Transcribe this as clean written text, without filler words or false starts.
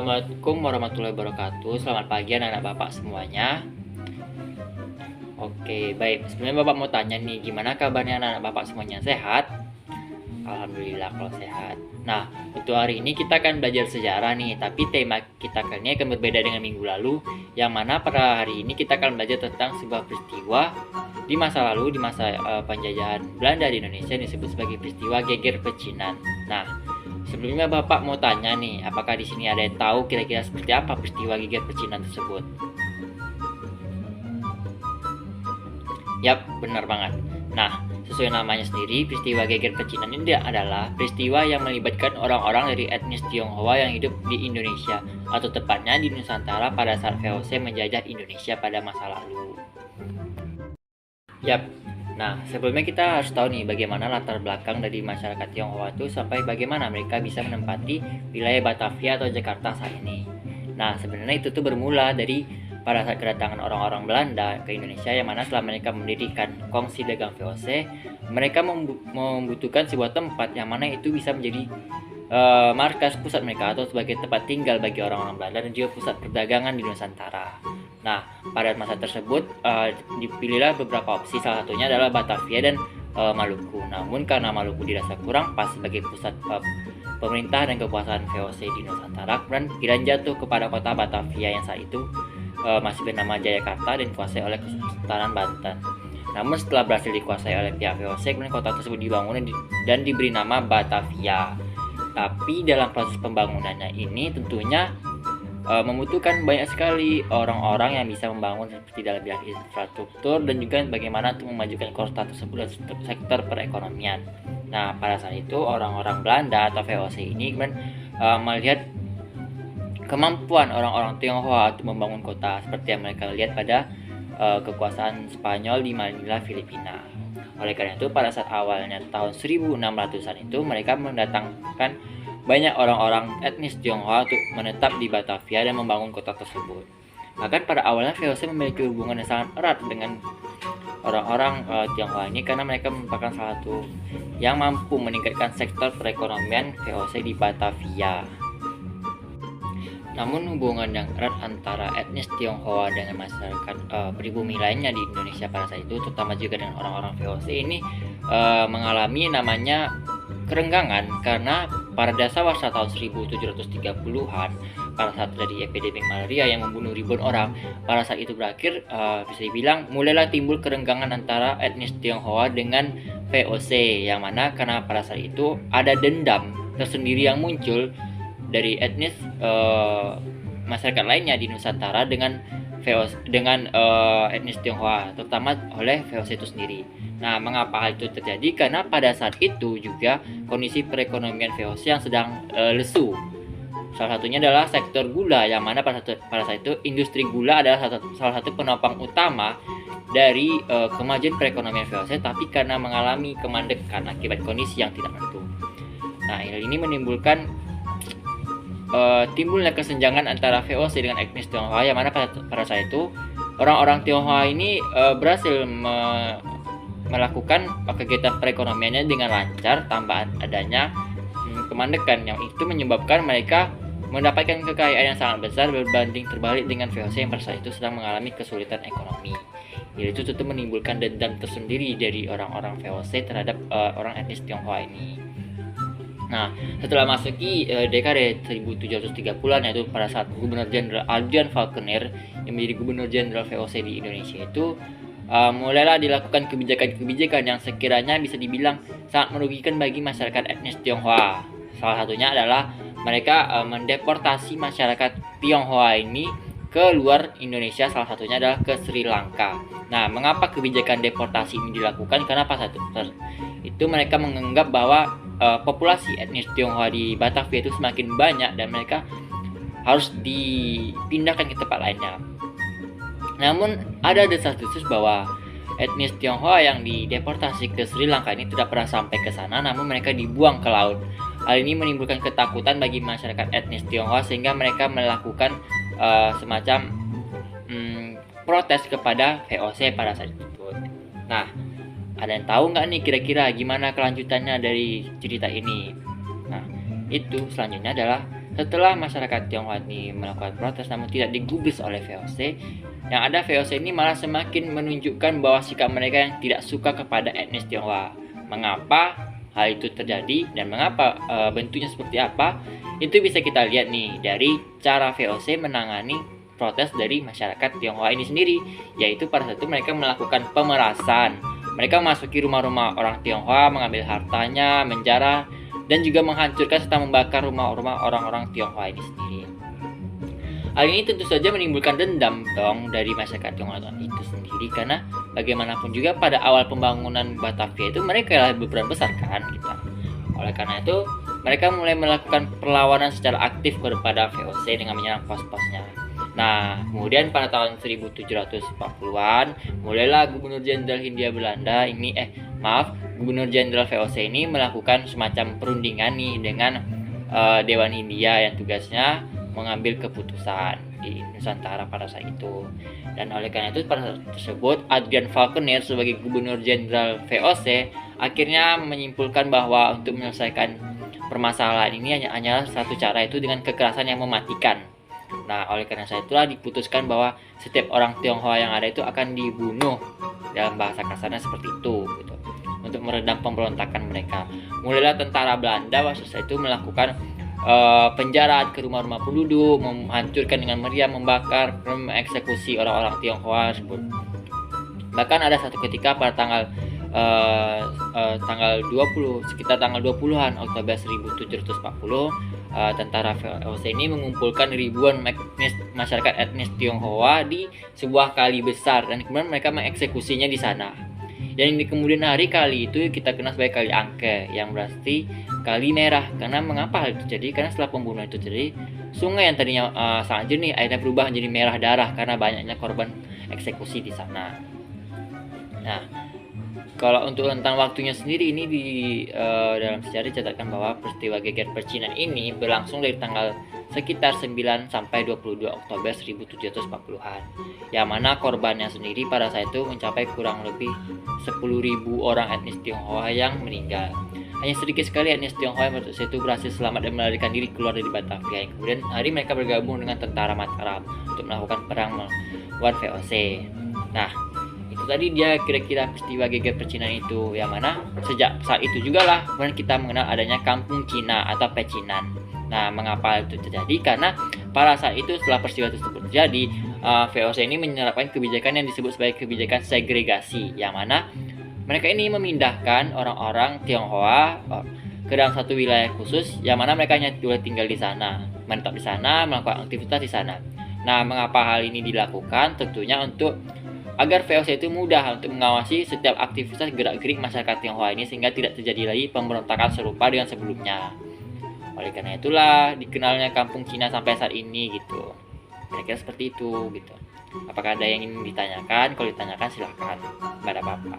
Assalamualaikum warahmatullahi wabarakatuh. Selamat pagi anak-anak bapak semuanya. Oke, baik. Sebenarnya bapak mau tanya nih, gimana kabarnya anak-anak bapak semuanya? Sehat? Alhamdulillah kalau sehat. Nah, untuk hari ini kita akan belajar sejarah nih, tapi tema kita kali ini akan berbeda dengan minggu lalu, yang mana pada hari ini kita akan belajar tentang sebuah peristiwa di masa lalu, di masa penjajahan Belanda di Indonesia, yang disebut sebagai peristiwa Geger Pecinan. Nah, sebelumnya Bapak mau tanya nih, apakah di sini ada yang tahu kira-kira seperti apa peristiwa Geger Pecinan tersebut? Yap, benar banget. Nah, sesuai namanya sendiri, peristiwa Geger Pecinan ini adalah peristiwa yang melibatkan orang-orang dari etnis Tionghoa yang hidup di Indonesia, atau tepatnya di Nusantara pada saat VOC menjajah Indonesia pada masa lalu. Yap. Nah, sebelumnya kita harus tahu nih bagaimana latar belakang dari masyarakat Tionghoa itu sampai bagaimana mereka bisa menempati wilayah Batavia atau Jakarta saat ini. Nah, sebenarnya itu tuh bermula dari pada saat kedatangan orang-orang Belanda ke Indonesia, yang mana setelah mereka mendirikan kongsi dagang VOC, mereka membutuhkan sebuah tempat yang mana itu bisa menjadi markas pusat mereka atau sebagai tempat tinggal bagi orang-orang Belanda dan juga pusat perdagangan di Nusantara. Nah, pada masa tersebut dipilihlah beberapa opsi, salah satunya adalah Batavia dan Maluku. Namun karena Maluku dirasa kurang pas sebagai pusat pemerintah dan kekuasaan VOC di Nusantara, kemudian pilihan jatuh kepada kota Batavia yang saat itu masih bernama Jayakarta dan dikuasai oleh Kesultanan Banten. Namun setelah berhasil dikuasai oleh pihak VOC, kemudian kota tersebut dibangun dan diberi nama Batavia. Tapi dalam proses pembangunannya ini tentunya membutuhkan banyak sekali orang-orang yang bisa membangun seperti dalam bidang infrastruktur dan juga bagaimana untuk memajukan kota tersebut dan sektor perekonomian. Nah, pada saat itu orang-orang Belanda atau VOC ini kemudian melihat kemampuan orang-orang Tionghoa untuk membangun kota seperti yang mereka lihat pada kekuasaan Spanyol di Manila, Filipina. Oleh karena itu, pada saat awalnya tahun 1600-an itu mereka mendatangkan banyak orang-orang etnis Tionghoa untuk menetap di Batavia dan membangun kota tersebut. Bahkan pada awalnya VOC memiliki hubungan yang sangat erat dengan orang-orang Tionghoa ini karena mereka merupakan salah satu yang mampu meningkatkan sektor perekonomian VOC di Batavia. Namun hubungan yang erat antara etnis Tionghoa dengan masyarakat pribumi lainnya di Indonesia pada saat itu, terutama juga dengan orang-orang VOC ini, mengalami namanya kerenggangan karena pada dasar tahun 1730-an, pada saat terjadi epidemi malaria yang membunuh ribuan orang, pada saat itu berakhir, bisa dibilang mulailah timbul kerenggangan antara etnis Tionghoa dengan VOC, yang mana karena pada saat itu ada dendam tersendiri yang muncul dari etnis masyarakat lainnya di Nusantara dengan etnis Tionghoa, terutama oleh VOC itu sendiri. Nah, mengapa hal itu terjadi? Karena pada saat itu juga kondisi perekonomian VOC yang sedang lesu. Salah satunya adalah sektor gula, yang mana pada saat itu industri gula adalah salah satu penopang utama dari kemajuan perekonomian VOC, tapi karena mengalami kemandekan akibat kondisi yang tidak menentu. Nah, hal ini menimbulkan timbulnya kesenjangan antara VOC dengan etnis Tionghoa, yang mana pada saat itu orang-orang Tionghoa ini berhasil melakukan kegiatan perekonomiannya dengan lancar tanpa adanya kemandekan, yang itu menyebabkan mereka mendapatkan kekayaan yang sangat besar berbanding terbalik dengan VOC yang pada saat itu sedang mengalami kesulitan ekonomi. Itu tentu menimbulkan dendam tersendiri dari orang-orang VOC terhadap orang etnis Tionghoa ini. Nah, setelah masuki dekade 1730-an, yaitu pada saat Gubernur Jenderal Adrian Falconer yang menjadi Gubernur Jenderal VOC di Indonesia itu, mulailah dilakukan kebijakan-kebijakan yang sekiranya bisa dibilang sangat merugikan bagi masyarakat etnis Tionghoa. Salah satunya adalah mereka mendeportasi masyarakat Tionghoa ini ke luar Indonesia, salah satunya adalah ke Sri Lanka. Nah, mengapa kebijakan deportasi ini dilakukan? Karena pada saat itu mereka menganggap bahwa populasi etnis Tionghoa di Batavia itu semakin banyak dan mereka harus dipindahkan ke tempat lainnya. Namun ada desas-desus bahwa etnis Tionghoa yang dideportasi ke Sri Lanka ini tidak pernah sampai ke sana, namun mereka dibuang ke laut. Hal ini menimbulkan ketakutan bagi masyarakat etnis Tionghoa sehingga mereka melakukan semacam protes kepada VOC pada saat itu. Nah, ada yang tahu nggak nih kira-kira gimana kelanjutannya dari cerita ini? Nah, itu selanjutnya adalah Setelah masyarakat Tionghoa ini melakukan protes namun tidak digubris oleh VOC, yang ada VOC ini malah semakin menunjukkan bahwa sikap mereka yang tidak suka kepada etnis Tionghoa. Mengapa hal itu terjadi dan mengapa bentuknya seperti apa? Itu bisa kita lihat nih dari cara VOC menangani protes dari masyarakat Tionghoa ini sendiri, yaitu pada saat itu mereka melakukan pemerasan. Mereka memasuki rumah-rumah orang Tionghoa, mengambil hartanya, menjarah, dan juga menghancurkan serta membakar rumah-rumah orang-orang Tionghoa ini sendiri. Hal ini tentu saja menimbulkan dendam dong dari masyarakat Tionghoa itu sendiri, karena bagaimanapun juga pada awal pembangunan Batavia itu mereka lah berperan besar kan gitu. Oleh karena itu mereka mulai melakukan perlawanan secara aktif kepada VOC dengan menyerang pos-posnya. Nah, kemudian pada tahun 1740-an mulailah Gubernur Jenderal Hindia Belanda Gubernur Jenderal VOC ini melakukan semacam perundingan nih dengan Dewan Hindia yang tugasnya mengambil keputusan di Nusantara pada saat itu. Dan oleh karena itu pada saat tersebut Adrian Falconer sebagai Gubernur Jenderal VOC akhirnya menyimpulkan bahwa untuk menyelesaikan permasalahan ini hanya satu cara, itu dengan kekerasan yang mematikan. Nah, oleh karena itulah diputuskan bahwa setiap orang Tionghoa yang ada itu akan dibunuh, dalam bahasa kasarnya seperti itu gitu, untuk meredam pemberontakan mereka. Mulailah tentara Belanda waktu itu melakukan penjaraan ke rumah-rumah penduduk, menghancurkan dengan meriam, membakar, mengeksekusi orang-orang Tionghoa tersebut. Bahkan ada satu ketika pada tanggal 20-an Oktober 1740, tentara VOC ini mengumpulkan ribuan masyarakat etnis Tionghoa di sebuah kali besar dan kemudian mereka mengeksekusinya di sana. Dan di kemudian hari kali itu kita kenal sebagai Kali Angke, yang berarti kali merah. Karena mengapa hal itu terjadi? Karena setelah pembunuhan itu terjadi, sungai yang tadinya sangat jernih akhirnya berubah menjadi merah darah karena banyaknya korban eksekusi di sana. Nah, kalau untuk rentang waktunya sendiri ini dalam sejarah dicatatkan bahwa peristiwa geger percinan ini berlangsung dari tanggal sekitar 9 sampai 22 Oktober 1740-an. Yang mana korbannya sendiri pada saat itu mencapai kurang lebih 10.000 orang etnis Tionghoa yang meninggal. Hanya sedikit sekali etnis Tionghoa yang itu berhasil selamat dan melarikan diri keluar dari Batavia. Kemudian hari mereka bergabung dengan tentara Mataram untuk melakukan perang melawan VOC. Nah, itu tadi dia kira-kira peristiwa geger percinan itu, yang mana sejak saat itu juga lah kemudian kita mengenal adanya Kampung Cina atau Pecinan. Nah, mengapa itu terjadi? Karena pada saat itu setelah peristiwa tersebut terjadi, VOC ini menerapkan kebijakan yang disebut sebagai kebijakan segregasi, yang mana mereka ini memindahkan orang-orang Tionghoa ke dalam satu wilayah khusus, yang mana mereka hanya boleh tinggal di sana, menetap di sana, melakukan aktivitas di sana. Nah, mengapa hal ini dilakukan? Tentunya agar VOC itu mudah untuk mengawasi setiap aktivitas gerak-gerik masyarakat Tionghoa ini sehingga tidak terjadi lagi pemberontakan serupa dengan sebelumnya. Oleh karena itulah dikenalnya Kampung Cina sampai saat ini gitu. Kira-kira seperti itu gitu. Apakah ada yang ingin ditanyakan? Kalau ditanyakan silahkan, nggak ada apa-apa.